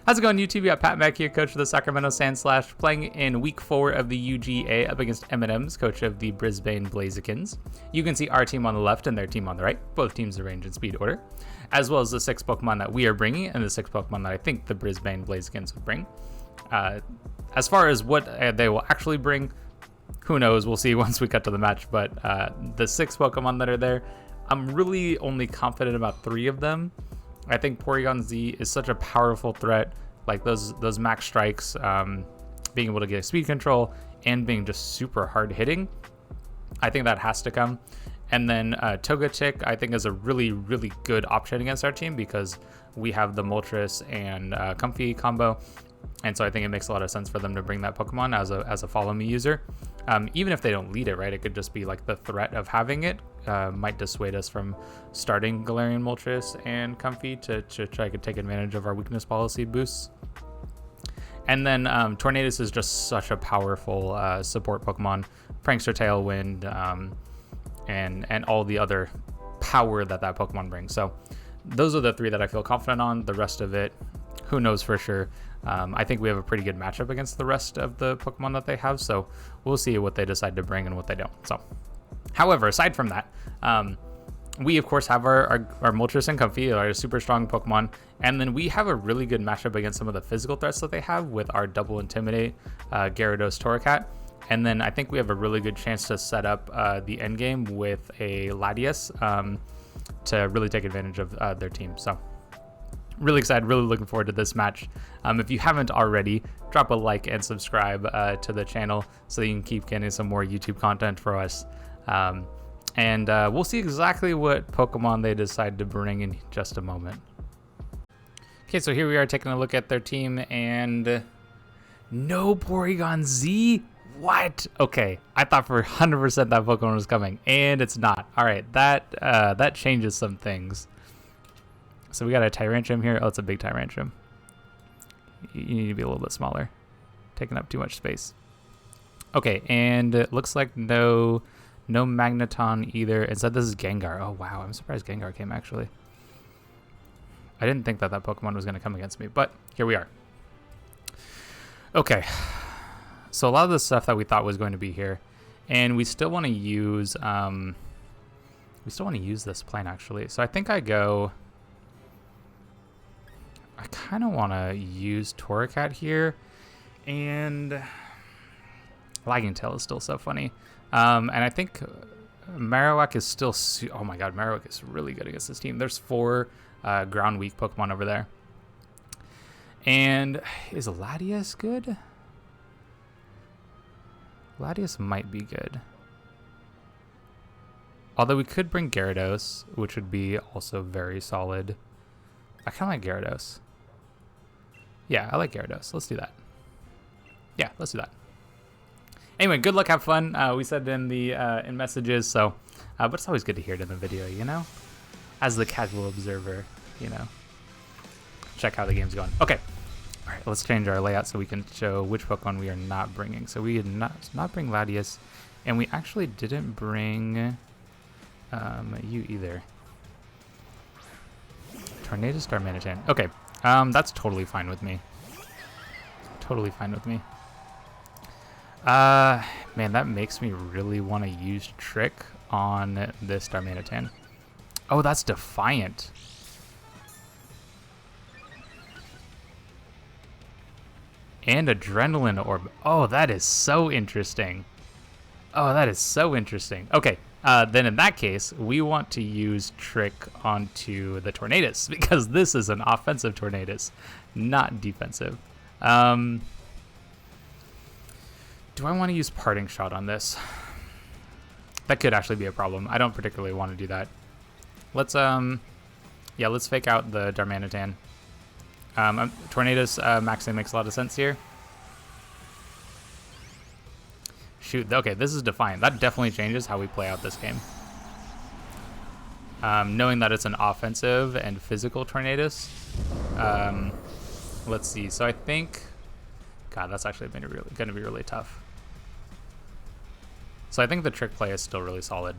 How's it going, YouTube? You got Pat Mack here, coach of the Sacramento Sandslash, playing in week 4 of the UGA up against EmnEmms, coach of the Brisbane Blazekins. You can see our team on the left and their team on the right, both teams arranged in speed order, as well as the 6 Pokemon that we are bringing and the 6 Pokemon that I think the Brisbane Blazekins would bring. As far as what they will actually bring, who knows? We'll see once we cut to the match, but the 6 Pokemon that are there, I'm really only confident about 3 of them. I think Porygon Z is such a powerful threat, like those max strikes, being able to get speed control and being just super hard hitting. I think that has to come. And then Togetic, I think, is a really, really good option against our team because we have the Moltres and Comfy combo. And so I think it makes a lot of sense for them to bring that Pokemon as a follow me user. Even if they don't lead it, right? It could just be like the threat of having it might dissuade us from starting Galarian Moltres and Comfy to try to take advantage of our weakness policy boosts. And then Tornadus is just such a powerful support Pokemon. Prankster, Tailwind, and all the other power that Pokemon brings. So those are the 3 that I feel confident on. The rest of it, who knows for sure. I think we have a pretty good matchup against the rest of the Pokemon that they have, so we'll see what they decide to bring and what they don't. So, however, aside from that, we of course have our Moltres and Comfy, our super strong Pokemon, and then we have a really good matchup against some of the physical threats that they have with our double Intimidate, Gyarados, Torracat, and then I think we have a really good chance to set up the end game with a Latias to really take advantage of their team. So. Really excited, really looking forward to this match. If you haven't already, drop a like and subscribe to the channel so that you can keep getting some more YouTube content for us. And we'll see exactly what Pokemon they decide to bring in just a moment. Okay, so here we are taking a look at their team, and no Porygon Z? What? Okay, I thought for 100% that Pokemon was coming, and it's not. All right, that changes some things. So we got a Tyrantrum here. Oh, it's a big Tyrantrum. You need to be a little bit smaller. Taking up too much space. Okay, and it looks like no Magneton either. Instead, this is Gengar. Oh, wow. I'm surprised Gengar came, actually. I didn't think that Pokemon was going to come against me, but here we are. Okay. So a lot of the stuff that we thought was going to be here, and we still want to use this plan, actually. So I think I kind of want to use Torracat here, and Lagging Tail is still so funny. And I think Marowak is still... oh my god, Marowak is really good against this team. There's 4 ground weak Pokemon over there. And is Latias good? Latias might be good. Although we could bring Gyarados, which would be also very solid. I kind of like Gyarados. Yeah, I like Gyarados. Let's do that. Yeah, let's do that. Anyway, good luck, have fun. We said in the in messages, so but it's always good to hear it in the video, you know, as the casual observer, you know. Check how the game's going. Okay, all right, let's change our layout so we can show which Pokemon we are not bringing. So we did not bring Latias, and we actually didn't bring you either. Tornado Star Manitan. Okay, that's totally fine with me. Totally fine with me. Man, that makes me really want to use Trick on this Darmanitan. Oh, that's Defiant. And Adrenaline Orb. Oh, that is so interesting. Oh, that is so interesting. Okay. Then in that case, we want to use Trick onto the Tornadus because this is an offensive Tornadus, not defensive. Do I want to use Parting Shot on this? That could actually be a problem. I don't particularly want to do that. Let's let's fake out the Darmanitan. Tornadus maxing makes a lot of sense here. Shoot, okay, this is Defiant. That definitely changes how we play out this game. Knowing that it's an offensive and physical Tornadus. Let's see, so I think... God, that's actually going to be really tough. So I think the Trick play is still really solid.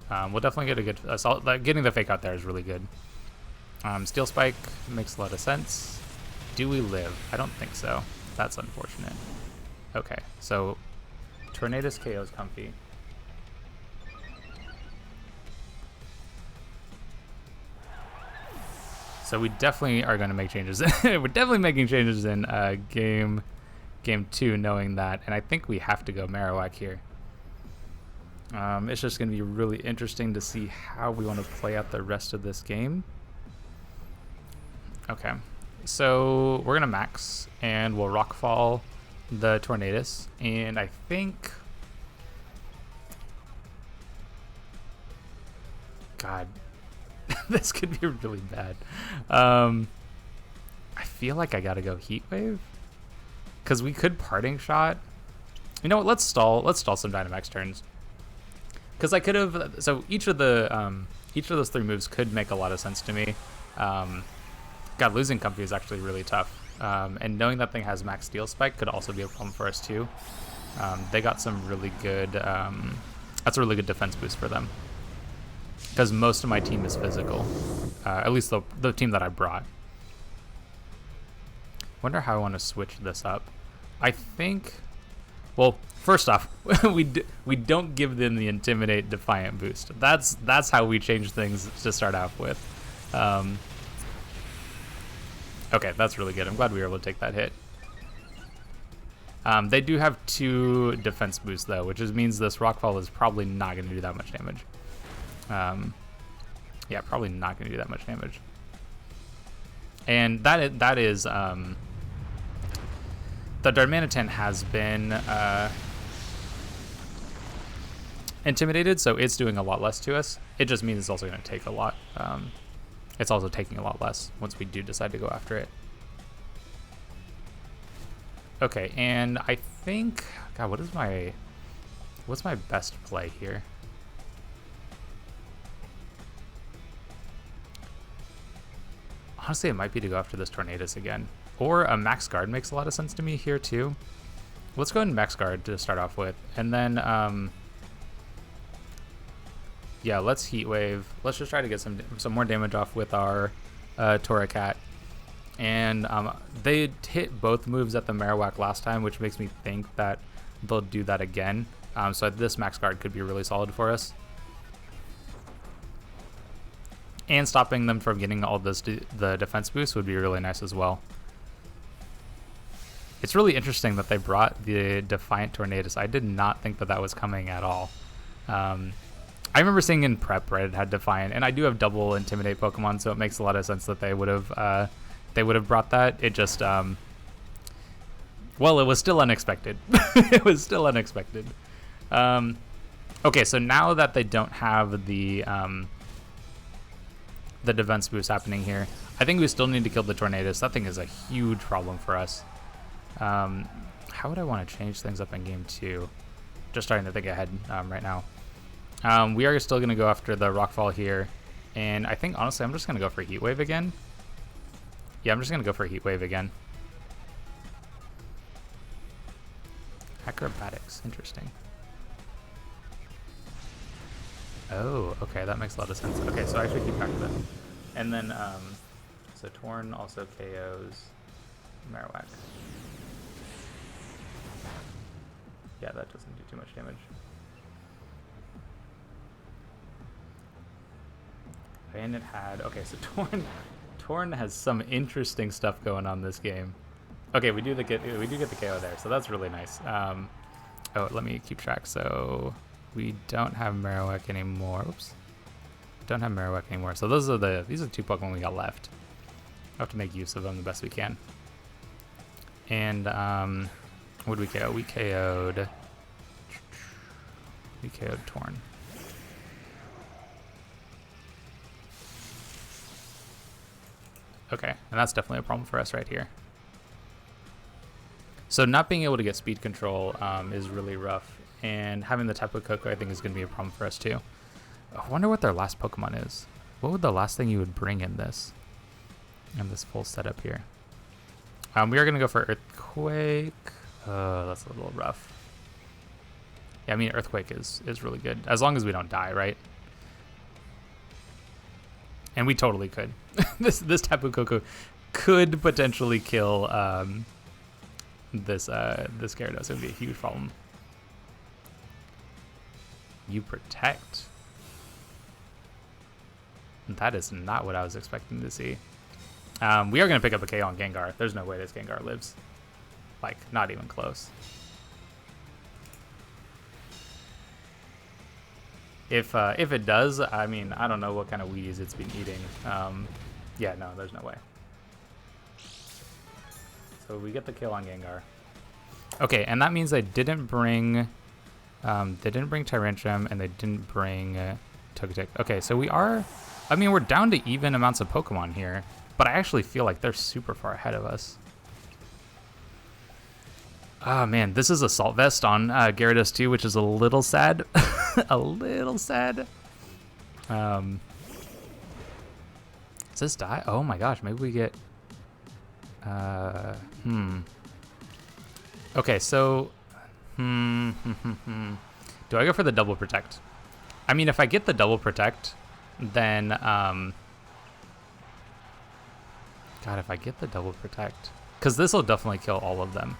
We'll definitely get a good... getting the fake out there is really good. Steel Spike makes a lot of sense. do we live? I don't think so. That's unfortunate. Okay, so Tornadus KO's Comfy. So we definitely are going to make changes. We're definitely making changes in game 2, knowing that. And I think we have to go Marowak here. It's just going to be really interesting to see how we want to play out the rest of this game. Okay, so we're going to max, and we'll Rockfall the Tornadus. And I think... God... this could be really bad. I feel like I gotta go Heat Wave, because we could Parting Shot. You know what? Let's stall some Dynamax turns, because I could have. So each of those 3 moves could make a lot of sense to me. God, losing Comfy is actually really tough, and knowing that thing has Max Steel Spike could also be a problem for us too. They got some really good. That's a really good defense boost for them, because most of my team is physical, at least the team that I brought. Wonder how I want to switch this up. I think, well, first off, we don't give them the Intimidate Defiant boost. That's how we change things to start off with. Okay, that's really good. I'm glad we were able to take that hit. They do have 2 defense boosts though, which means this Rockfall is probably not going to do that much damage. Yeah, probably not going to do that much damage. And that is the Darmanitan has been intimidated, so it's doing a lot less to us. It just means it's also going to take a lot. It's also taking a lot less once we do decide to go after it. Okay, and I think, God, what's my best play here? Honestly, it might be to go after this Tornadus again. Or a Max Guard makes a lot of sense to me here too. Let's go ahead and Max Guard to start off with. And then, yeah, let's Heat Wave. Let's just try to get some more damage off with our Torracat. And they hit both moves at the Marowak last time, which makes me think that they'll do that again. So this Max Guard could be really solid for us. And stopping them from getting all the defense boost would be really nice as well. It's really interesting that they brought the Defiant Tornadus. I did not think that was coming at all. I remember seeing in prep, right, it had Defiant, and I do have double Intimidate Pokemon, so it makes a lot of sense that they would have brought that. It just, well, it was still unexpected. It was still unexpected. Okay, so now that they don't have the defense boost happening here, I think we still need to kill the Tornadus. That thing is a huge problem for us. How would I want to change things up in game 2? Just starting to think ahead right now. We are still going to go after the Rockfall here, and I think, honestly, I'm just going to go for Heat Wave again. Yeah, I'm just going to go for Heat Wave again. Acrobatics, interesting. Oh, okay, that makes a lot of sense. Okay, so I should keep track of that. And then, so Torn also KOs Marowak. Yeah, that doesn't do too much damage. And it had, okay, so Torn has some interesting stuff going on this game. Okay, we do get the KO there, so that's really nice. Oh, let me keep track. So we don't have Marowak anymore. Oops. Don't have Marowak anymore. So these are the 2 Pokemon we got left. We have to make use of them the best we can. And what did we KO? We KO'd Torn. Okay, and that's definitely a problem for us right here. So not being able to get speed control is really rough, and having the Tapu Koko I think is going to be a problem for us too. I wonder what their last Pokemon is. What would the last thing you would bring in this full setup here? We are going to go for Earthquake. That's a little rough. Yeah, I mean Earthquake is really good as long as we don't die, right? And we totally could. This Tapu Koko could potentially kill this Gyarados. It would be a huge problem. You protect. That is not what I was expecting to see. We are going to pick up a KO on Gengar. There's no way this Gengar lives. Like, not even close. If it does, I mean, I don't know what kind of Wheaties it's been eating. Yeah, no, there's no way. So we get the kill on Gengar. Okay, and that means they didn't bring Tyrantrum, and they didn't bring Togetic. Okay, so we are, I mean, we're down to even amounts of Pokemon here, but I actually feel like they're super far ahead of us. Oh man, this is Assault Vest on Gyarados too, which is a little sad. A little sad. Does this die? Oh my gosh, maybe we get... Okay, so... Do I go for the double protect? I mean, if I get the double protect, then... God, if I get the double protect... Because this will definitely kill all of them.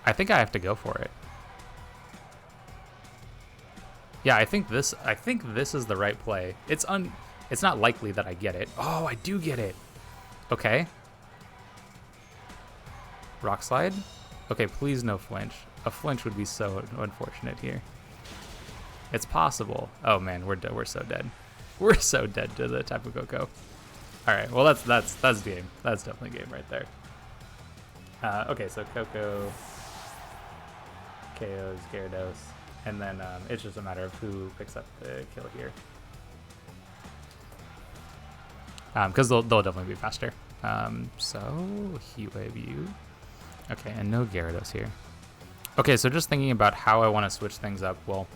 I think I have to go for it. Yeah, I think this is the right play. It's not likely that I get it. Oh, I do get it. Okay. Rock Slide. Okay, please no flinch. A flinch would be so unfortunate here. It's possible. Oh man, we're so dead. We're so dead to the Tapu Koko. All right, well that's game. That's definitely game right there. Okay, so Koko KOs Gyarados, and then it's just a matter of who picks up the kill here. Because they'll definitely be faster. So Heat Wave you. Okay, and no Gyarados here. Okay, so just thinking about how I want to switch things up. Well,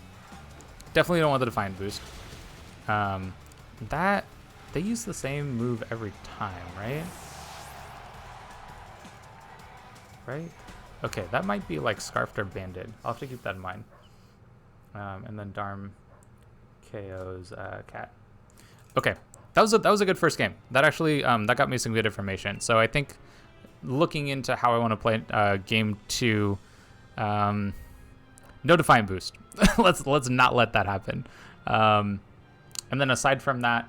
definitely don't want the Defiant Boost. That they use the same move every time, right? Right? Okay, that might be like Scarfed or Banded. I'll have to keep that in mind. And then Darm KOs Cat. Okay, that was a good first game. That actually that got me some good information. So I think looking into how I want to play game 2, no Defiant Boost. let's not let that happen. And then aside from that,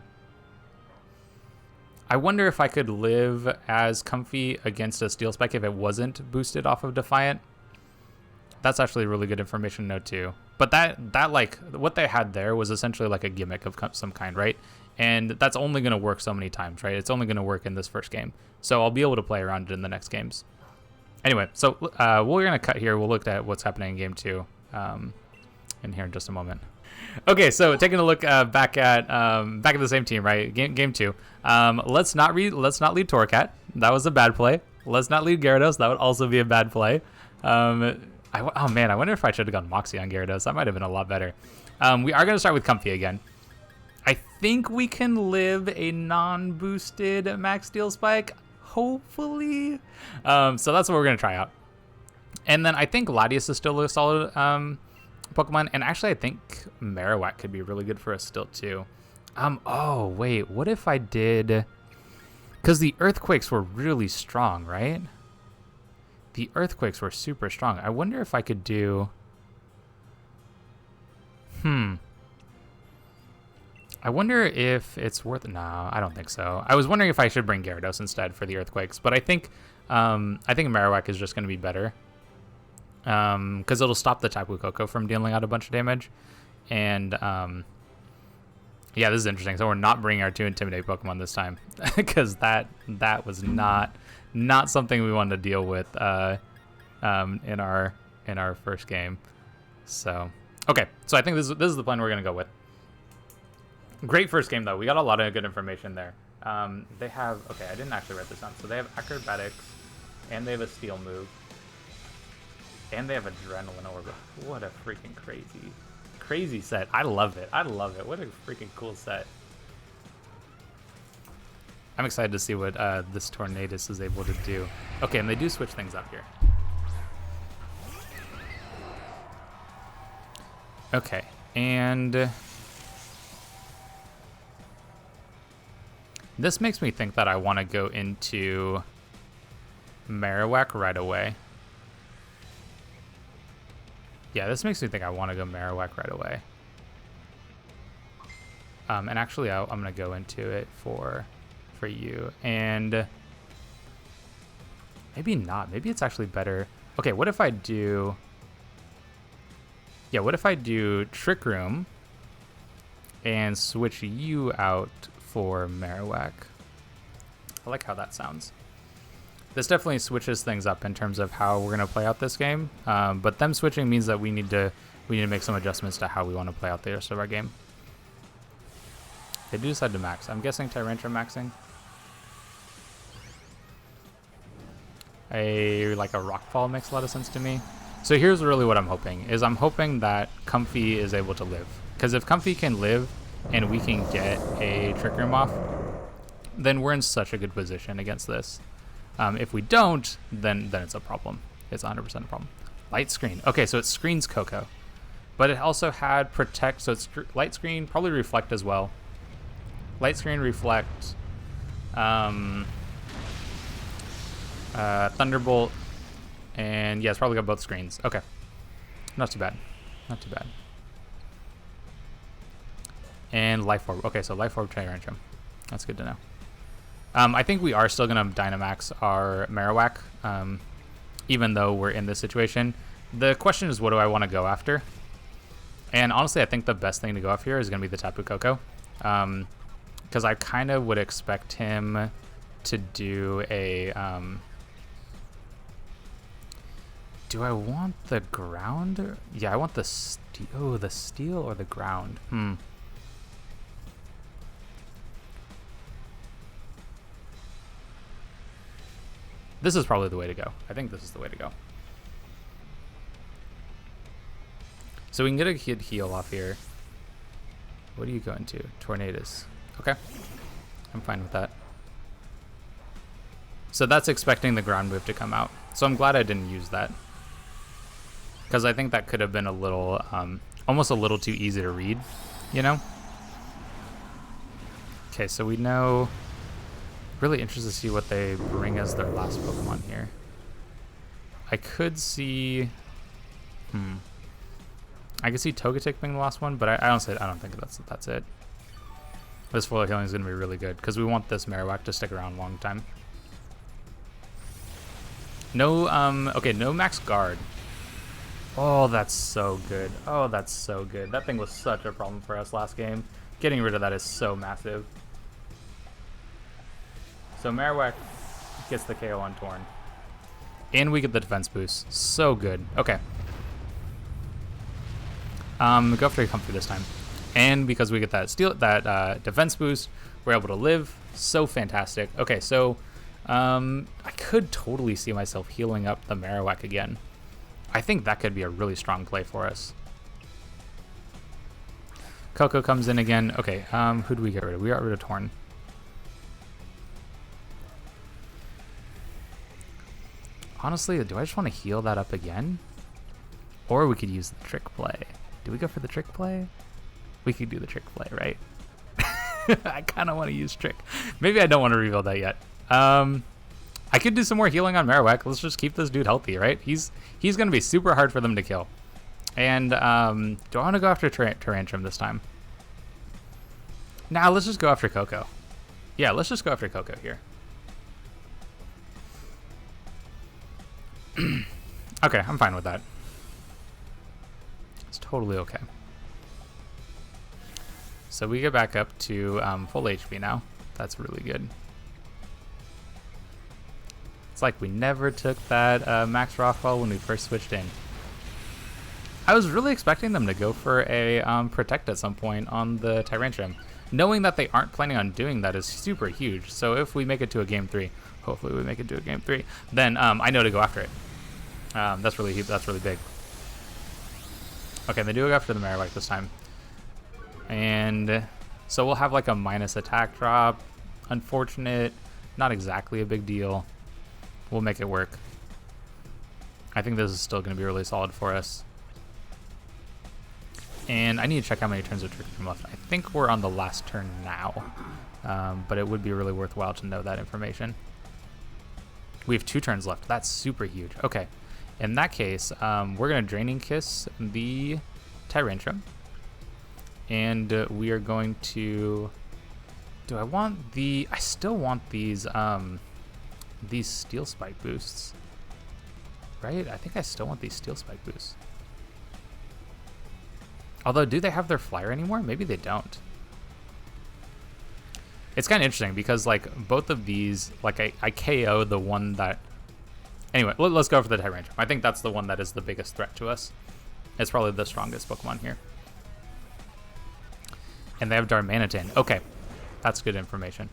I wonder if I could live as Comfy against a Steel Spike if it wasn't boosted off of Defiant. That's actually really good information to know too. But that like what they had there was essentially like a gimmick of some kind, right? And that's only going to work so many times, right? It's only going to work in this first game. So I'll be able to play around it in the next games. Anyway, so we're going to cut here. We'll look at what's happening in game 2 in here in just a moment. Okay, so taking a look back at the same team, right? Game 2. Let's not lead Torcat. That was a bad play. Let's not lead Gyarados. That would also be a bad play. Oh man, I wonder if I should have gone Moxie on Gyarados. That might have been a lot better. We are going to start with Comfy again. I think we can live a non-boosted Max Steel Spike, hopefully. So that's what we're going to try out. And then I think Latias is still a solid Pokemon, and actually I think Marowak could be really good for us still too. Oh wait, what if I did, because the Earthquakes were really strong, right? The Earthquakes were super strong. I wonder if I could do, I wonder if it's worth, no, I don't think so. I was wondering if I should bring Gyarados instead for the Earthquakes, but I think Marowak is just going to be better. Because it'll stop the Tapu Koko from dealing out a bunch of damage. And yeah, this is interesting. So we're not bringing our 2 Intimidate Pokemon this time, because that was not something we wanted to deal with in our first game. So okay, so I think this is the plan we're gonna go with. Great first game though. We got a lot of good information there. They have, okay, I didn't actually write this down. So they have Acrobatics, and they have a Steel move. And they have Adrenaline Orb. What a freaking crazy set. I love it. What a freaking cool set. I'm excited to see what this Tornadus is able to do. Okay, and they do switch things up here. Okay, and This makes me think that I want to go into Marowak right away. Yeah, this makes me think I want to go Marowak right away. And actually, I'm going to go into it for you. And maybe not. Maybe it's actually better. Okay, what if I do... Yeah, what if I do Trick Room and switch you out for Marowak? I like how that sounds. This definitely switches things up in terms of how we're going to play out this game. But them switching means that we need to make some adjustments to how we want to play out the rest of our game. They do decide to max. I'm guessing Tyrantrum maxing. Like a Rockfall makes a lot of sense to me. So here's really what I'm hoping, is I'm hoping that Comfy is able to live. Because if Comfy can live and we can get a Trick Room off, then we're in such a good position against this. If we don't, then it's a problem. It's 100% a problem. Light Screen. Okay, so it screens Coco. But it also had Protect, so it's Light Screen, probably Reflect as well. Light Screen, Reflect, Thunderbolt, and yeah, it's probably got both screens. Okay, not too bad, not too bad. And Life Orb. Okay, so Life Orb, Tyrantrum. That's good to know. I think we are still gonna Dynamax our Marowak, even though we're in this situation. The question is, what do I want to go after? And honestly, I think the best thing to go after here is gonna be the Tapu Koko, because I kind of would expect him to do a. Do I want the ground? Yeah, I want the steel. Oh, the steel or the ground? This is probably the way to go. I think this is the way to go. So we can get a kid heal off here. What are you going to? Tornadus. Okay. I'm fine with that. So that's expecting the ground move to come out. So I'm glad I didn't use that, because I think that could have been a little, almost a little too easy to read, you know? Okay, so we know... Really interested to see what they bring as their last Pokemon here. I could see... I could see Togetic being the last one, but I don't think that's it. This full healing is going to be really good, because we want this Marowak to stick around a long time. No, okay, no max guard. Oh, that's so good. Oh, that's so good. That thing was such a problem for us last game. Getting rid of that is so massive. So Marowak gets the KO on Torn. And we get the defense boost. So good. Okay. Go after Comfy this time. And because we get that defense boost, we're able to live. So fantastic. Okay, so I could totally see myself healing up the Marowak again. I think that could be a really strong play for us. Coco comes in again. Okay, who do we get rid of? We got rid of Torn. Honestly, do I just want to heal that up again? Or we could use the trick play. Do we go for the trick play? We could do the trick play, right? I kind of want to use trick. Maybe I don't want to reveal that yet. I could do some more healing on Marowak. Let's just keep this dude healthy, right? He's going to be super hard for them to kill. And do I want to go after Tyrantrum this time? Nah, let's just go after Coco. Yeah, let's just go after Coco here. Okay, I'm fine with that. It's totally okay. So we get back up to full HP now. That's really good. It's like we never took that max Rockfall when we first switched in. I was really expecting them to go for a Protect at some point on the Tyrantrum. Knowing that they aren't planning on doing that is super huge. So if we make it to a game 3, hopefully we make it to a game 3, then I know to go after it. That's really big. Okay, they do go after the Marowak this time. And so we'll have like a minus attack drop. Unfortunate, not exactly a big deal. We'll make it work. I think this is still going to be really solid for us. And I need to check how many turns of Trick Room left. I think we're on the last turn now. but it would be really worthwhile to know that information. We have 2 turns left. That's super huge. Okay. In that case, we're going to Draining Kiss the Tyrantrum. And we are going to... Do I want the... I still want these Steel Spike boosts. Right? I think I still want these Steel Spike boosts. Although, do they have their flyer anymore? Maybe they don't. It's kind of interesting because, like, both of these, like, I KO the one that... Anyway, let's go for the Tyrantrum. I think that's the one that is the biggest threat to us. It's probably the strongest Pokemon here. And they have Darmanitan. Okay, that's good information.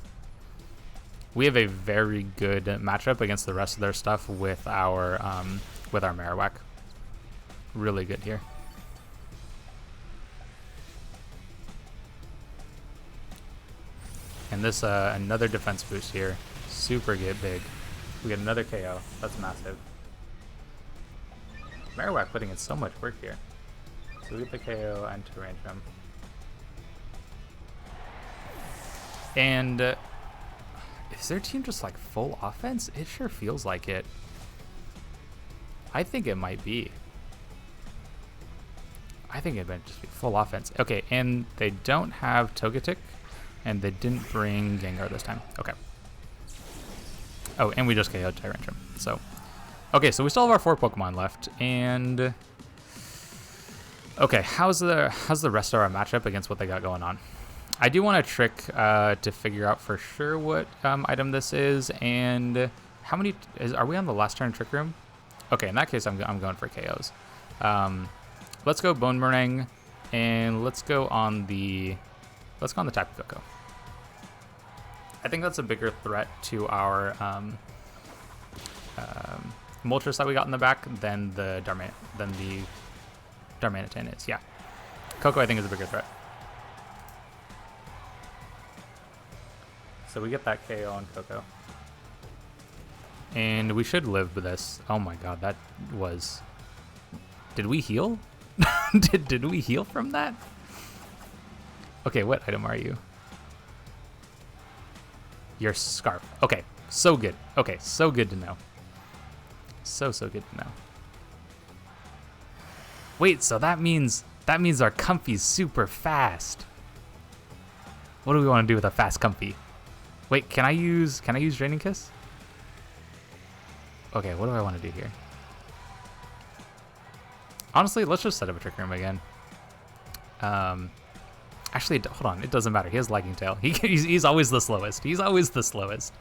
We have a very good matchup against the rest of their stuff with our Marowak. Really good here. And this, another defense boost here. Super get big. We get another KO. That's massive. Marowak putting in so much work here. So we get the KO and Tyrantrum. And is their team just like full offense? It sure feels like it. I think it might be. I think it might just be full offense. Okay, and they don't have Togetic. And they didn't bring Gengar this time. Okay. Oh, and we just KO'd Tyrantrum. So, okay, so we still have our 4 Pokemon left, and okay, how's the rest of our matchup against what they got going on? I do want to trick to figure out for sure what item this is, and how many are we on the last turn Trick Room? Okay, in that case, I'm going for KOs. Let's go Bone Meringue, and let's go on the Tapu Koko. I think that's a bigger threat to our Moltres that we got in the back than the Darmanitan is. Yeah, Koko I think is a bigger threat. So we get that KO on Koko, and we should live with this. Oh my god, that was. Did we heal? did we heal from that? Okay, what item are you? Your Scarf. Okay, so good. Okay, so good to know. So good to know. Wait, so that means our Comfy's super fast. What do we want to do with a fast Comfy? Wait, can I use Draining Kiss? Okay, what do I want to do here? Honestly, let's just set up a Trick Room again. Actually, hold on. It doesn't matter. He has Lagging Tail. He's always the slowest. He's always the slowest.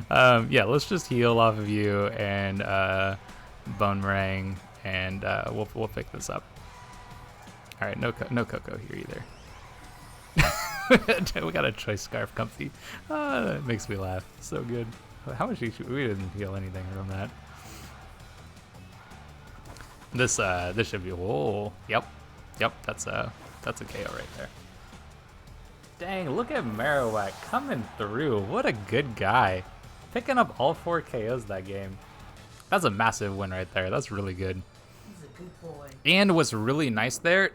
Yeah, let's just heal off of you and Bone Meringue, and we'll pick this up. All right, no Koko here either. We got a Choice Scarf Comfy. That makes me laugh. So good. How much we didn't heal anything from that. This should be. Whoa. Yep. That's a KO right there. Dang, look at Marowak coming through. What a good guy. Picking up all 4 KOs that game. That's a massive win right there. That's really good. He's a good boy. And what's really nice there,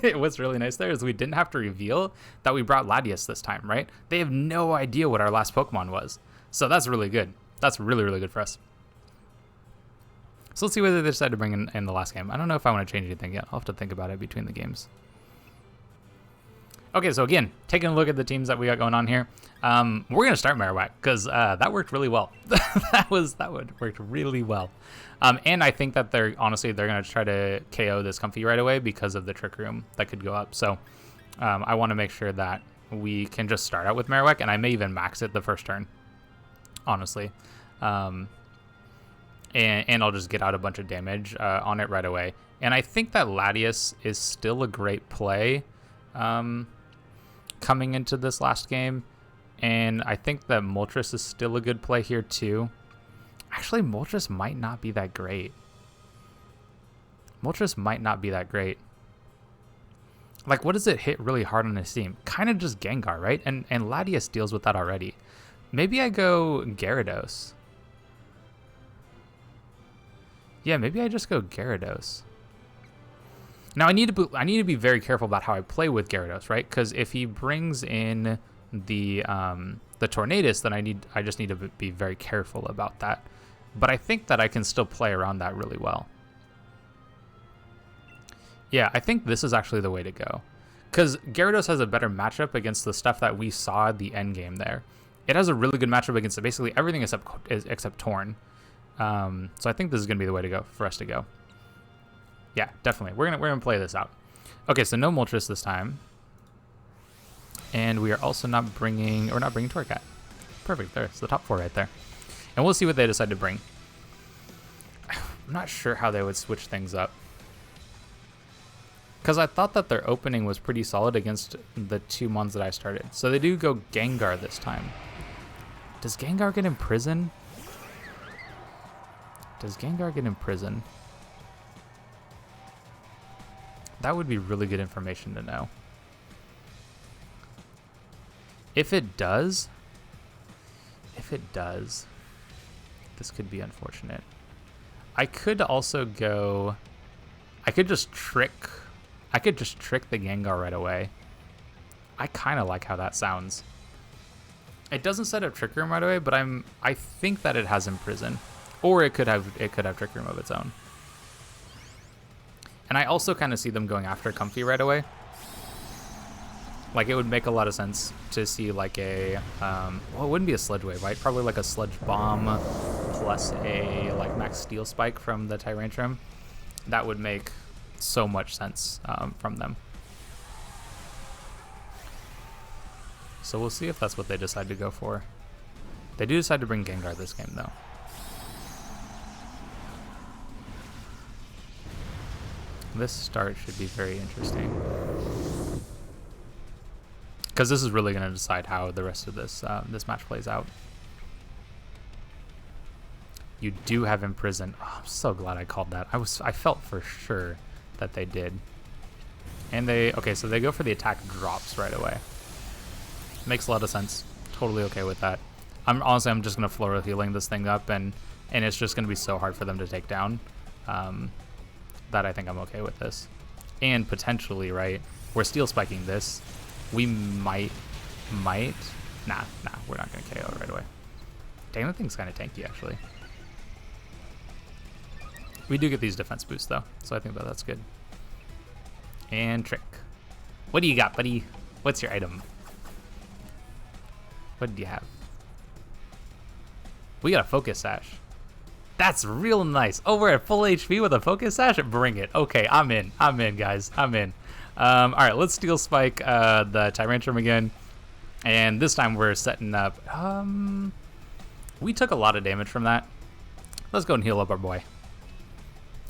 is we didn't have to reveal that we brought Latias this time, right? They have no idea what our last Pokemon was. So that's really good. That's really, really good for us. So let's see whether they decide to bring in the last game. I don't know if I want to change anything yet. I'll have to think about it between the games. Okay, so again, taking a look at the teams that we got going on here, we're gonna start Marowak because that worked really well. that worked really well, and I think that they're gonna try to KO this Comfy right away because of the Trick Room that could go up. So I want to make sure that we can just start out with Marowak, and I may even max it the first turn, honestly, and I'll just get out a bunch of damage on it right away. And I think that Latias is still a great play. Coming into this last game, and I think that Moltres is still a good play here too. Actually, Moltres might not be that great. Like, what does it hit really hard on his team? Kind of just Gengar, right? And Latias deals with that already. Maybe I go Gyarados. Yeah, maybe I just go Gyarados. Now I need to be very careful about how I play with Gyarados, right? Because if he brings in the Tornadus, then I just need to be very careful about that. But I think that I can still play around that really well. Yeah, I think this is actually the way to go. Because Gyarados has a better matchup against the stuff that we saw at the end game there. It has a really good matchup against basically everything except Torn. So I think this is going to be the way to go for us to go. Yeah, definitely. We're gonna play this out. Okay, so no Moltres this time. And we are also not bringing Torcat. Perfect, there's the top 4 right there. And we'll see what they decide to bring. I'm not sure how they would switch things up. Because I thought that their opening was pretty solid against the 2 mons that I started. So they do go Gengar this time. Does Gengar get imprisoned? Does Gengar get imprisoned? That would be really good information to know. If it does, this could be unfortunate. I could also go, I could just trick the Gengar right away. I kind of like how that sounds. It doesn't set up Trick Room right away, but I think that it has Imprison, or it could have Trick Room of its own. And I also kind of see them going after Comfy right away. Like, it would make a lot of sense to see like a, well, it wouldn't be a Sludge Wave, right? Probably like a Sludge Bomb plus a like Max Steel Spike from the Tyrantrum. That would make so much sense from them. So we'll see if that's what they decide to go for. They do decide to bring Gengar this game, though. This start should be very interesting, because this is really going to decide how the rest of this this match plays out. You do have Imprison. Oh, I'm so glad I called that. I felt for sure that they did. And okay, so they go for the attack drops right away. Makes a lot of sense. Totally okay with that. Honestly, I'm just going to Floral Healing this thing up, and it's just going to be so hard for them to take down. That I think I'm okay with this. And potentially, right, we're Steel Spiking this. We might. Nah, we're not going to KO right away. Dang, that thing's kind of tanky, actually. We do get these defense boosts, though, so I think that's good. And Trick. What do you got, buddy? What's your item? What do you have? We got a Focus Sash. That's real nice. Oh, we're at full HP with a Focus Sash? Bring it. Okay, I'm in, guys. I'm in. All right, let's Steel Spike the Tyrantrum again. And this time we're setting up... we took a lot of damage from that. Let's go and heal up our boy.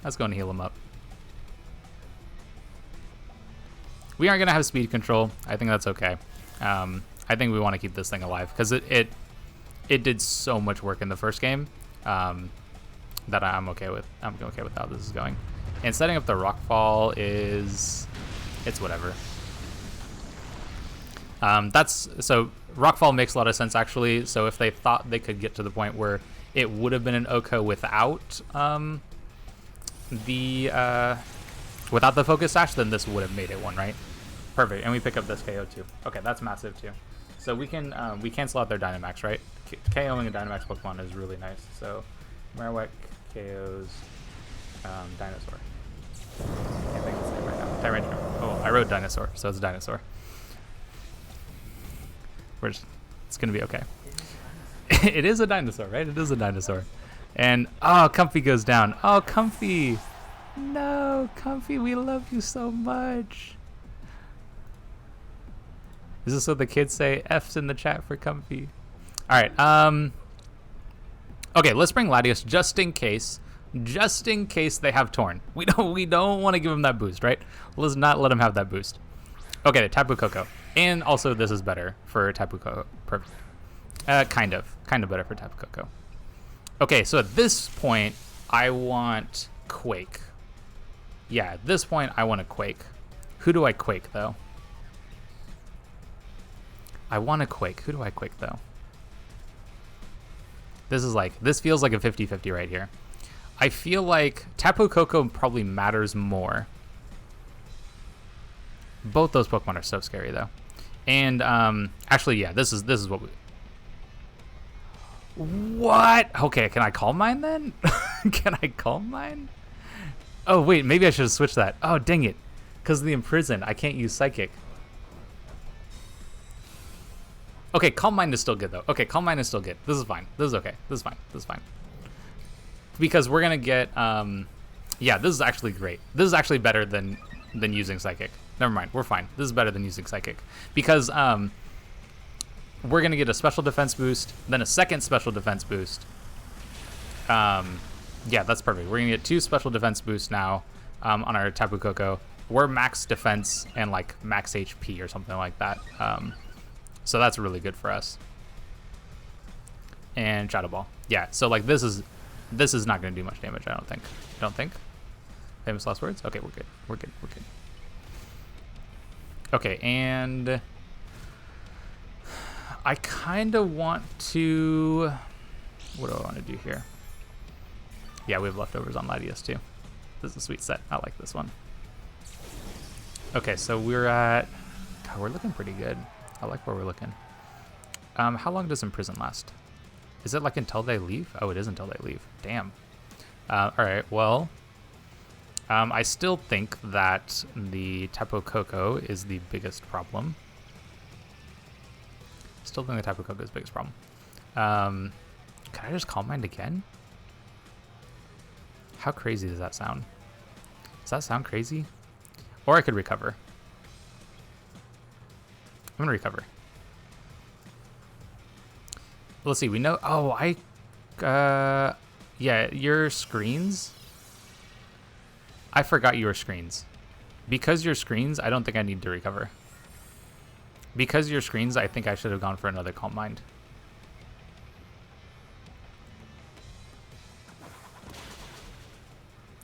Let's go and heal him up. We aren't going to have speed control. I think that's okay. I think we want to keep this thing alive, because it did so much work in the first game that I'm okay with. I'm okay with how this is going. And setting up the Rockfall it's whatever. So Rockfall makes a lot of sense, actually. So if they thought they could get to the point where it would have been an OHKO without without the Focus Sash, then this would have made it one, right? Perfect. And we pick up this KO too. Okay, that's massive too. So we can we cancel out their Dynamax, right? KOing a Dynamax Pokemon is really nice. So Marowak KOs Dinosaur. Can't think of his name right now. Tyrantrum. Oh, I wrote Dinosaur, so it's Dinosaur. It's gonna be okay. It is a dinosaur, right? It is a dinosaur. And oh, Comfy goes down. Oh, Comfy. No, Comfy, we love you so much. Is this what the kids say? F's in the chat for Comfy. All right. Okay, let's bring Latios just in case. Just in case they have Torn. We don't want to give him that boost, right? Let's not let him have that boost. Okay, Tapu Koko. And also this is better for Tapu Koko. Perfect. Kind of better for Tapu Koko. Okay, so at this point, I want Quake. Yeah, at this point, I want to Quake. Who do I Quake, though? I want to Quake. Who do I Quake, though? This feels like a 50-50 right here. I feel like Tapu Koko probably matters more. Both those Pokemon are so scary, though. And actually, yeah, this is what we. What? Okay, can I calm mine then? Can I calm mine? Oh wait, maybe I should have switched that. Oh dang it, because of the imprison, I can't use psychic. Okay, calm mind is still good though. Okay, calm mind is still good. This is fine. This is okay. This is fine. This is fine. Because we're gonna get yeah, this is actually great. This is actually better than using psychic. Never mind, we're fine. This is better than using psychic because we're gonna get a special defense boost, then a second special defense boost. Yeah, that's perfect. We're gonna get 2 special defense boosts now on our Tapu Koko. We're max defense and like max HP or something like that. So that's really good for us. And Shadow Ball. Yeah, so like this is not gonna do much damage, I don't think. Famous last words? Okay, we're good. We're good. Okay, and I kinda want to, what do I want to do here? Yeah, we have leftovers on Latias too. This is a sweet set. I like this one. Okay, so we're at, God, we're looking pretty good. I like where we're looking. How long does Imprison last? Is it like until they leave? Oh, it is until they leave. Damn. All right, well, I still think that the Tapu Koko is the biggest problem. Still think the Tapu Koko is the biggest problem. Can I just Calm Mind again? How crazy does that sound? Does that sound crazy? Or I could recover. I'm gonna recover. Let's see, we know, oh, yeah, your screens. I forgot your screens. Because your screens, I don't think I need to recover. Because your screens, I think I should have gone for another Calm Mind.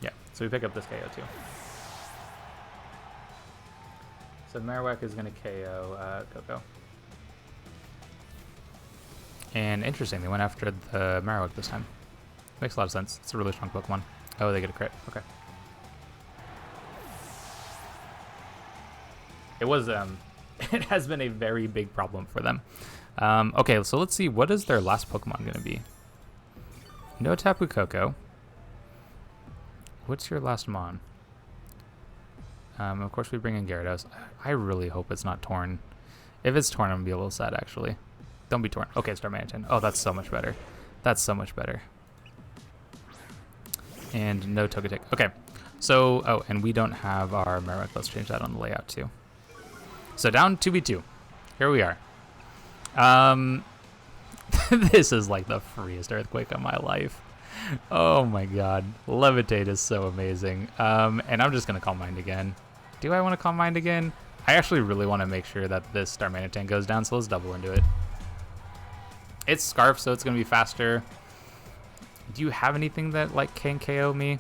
Yeah, so we pick up this KO too. So Marowak is going to KO Koko. And interesting, they went after the Marowak this time. Makes a lot of sense. It's a really strong Pokemon. Oh, they get a crit. Okay. It was, it has been a very big problem for them. Okay, so let's see. What is their last Pokemon going to be? No Tapu Koko. What's your last Mon? Of course, we bring in Gyarados. I really hope it's not Torn. If it's Torn, I'm going to be a little sad, actually. Don't be Torn. Okay, it's Darmanitan. Oh, that's so much better. That's so much better. And no Togetic. Okay, so, oh, and we don't have our Marowak. Let's change that on the layout, too. So down 2v2. Here we are. This is like the freest Earthquake of my life. Oh my god. Levitate is so amazing. And I'm just going to Calm Mind again. Do I want to Calm Mind again? I actually really want to make sure that this Darmanitan goes down, so let's double into it. It's Scarf, so it's going to be faster. Do you have anything that like can KO me?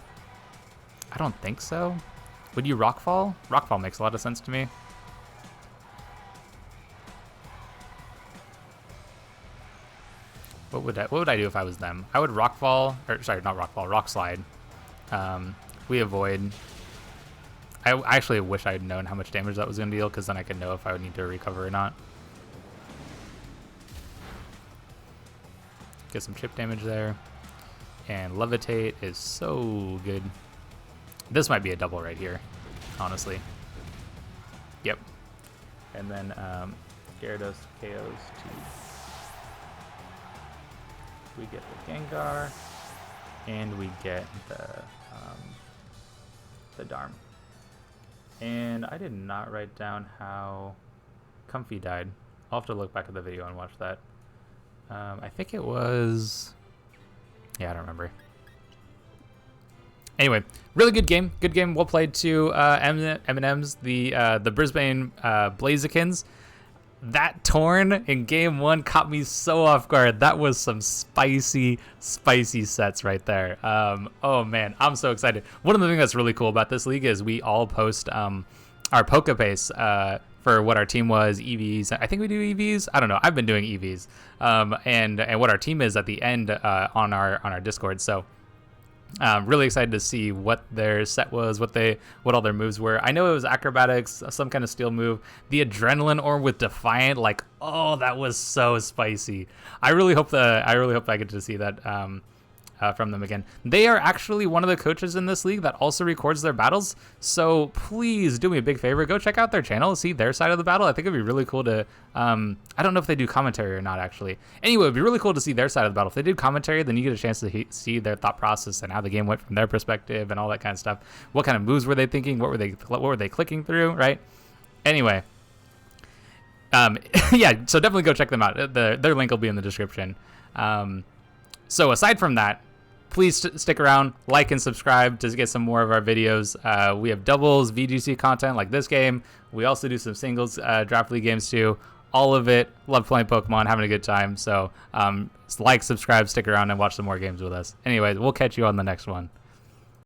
I don't think so. Would you Rockfall? Rockfall makes a lot of sense to me. What would I do if I was them? I would Rockfall, or sorry, not Rockfall, Rock Slide. We avoid. I actually wish I had known how much damage that was going to deal, because then I could know if I would need to recover or not. Get some chip damage there. And Levitate is so good. This might be a double right here, honestly. Yep. And then Gyarados KOs to... We get the Gengar, and we get the Darm. And I did not write down how Comfy died. I'll have to look back at the video and watch that. I think it was... Yeah, I don't remember. Anyway, really good game. Good game. Well played to EmnEmms, the Brisbane Blazikins. That Torn in game 1 caught me so off guard. That was some spicy sets right there. Oh man, I'm so excited. One of the things that's really cool about this league is we all post our Pokepace for what our team was, EVs. I think we do EVs. I don't know. I've been doing EVs. And what our team is at the end on our Discord. So Really excited to see what their set was, what all their moves were. I know it was acrobatics, some kind of steel move. The adrenaline orb with Defiant, like, oh, that was so spicy. I really hope I get to see that from them again. They are actually one of the coaches in this league that also records their battles. So please do me a big favor, go check out their channel, see their side of the battle. I think it'd be really cool to, I don't know if they do commentary or not actually. Anyway, it'd be really cool to see their side of the battle. If they did commentary, then you get a chance to see their thought process and how the game went from their perspective and all that kind of stuff. What kind of moves were they thinking? What were they clicking through, right? Anyway, yeah, so definitely go check them out. Their link will be in the description. So aside from that, please stick around, like and subscribe to get some more of our videos. We have doubles, VGC content like this game. We also do some singles draft league games too. All of it. Love playing Pokemon, having a good time. So like, subscribe, stick around, and watch some more games with us. Anyways, we'll catch you on the next one.